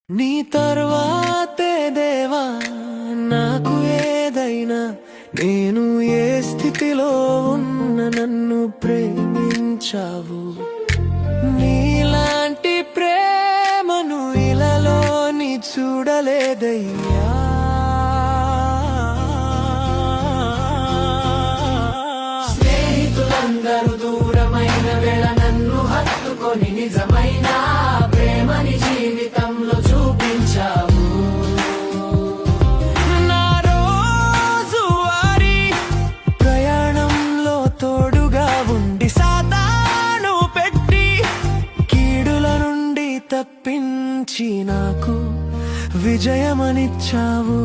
నీ తర్వాతే దేవా నాకు ఏదైనా, నేను ఏ స్థితిలో ఉన్న నన్ను ప్రేమించావు. నీలాంటి ప్రేమను ఇలాలోని చూడలేదయ్యా. స్నేహితులందరూ దూరమైన వేళ నన్ను హత్తుకొని నిజమైన ప్రేమని జీవితంలో చూపించావు. నా రోజువారీ ప్రయాణంలో తోడుగా ఉండి సాతాను పెట్టి కీడుల నుండి తప్పించి నాకు విజయమనిచ్చావు.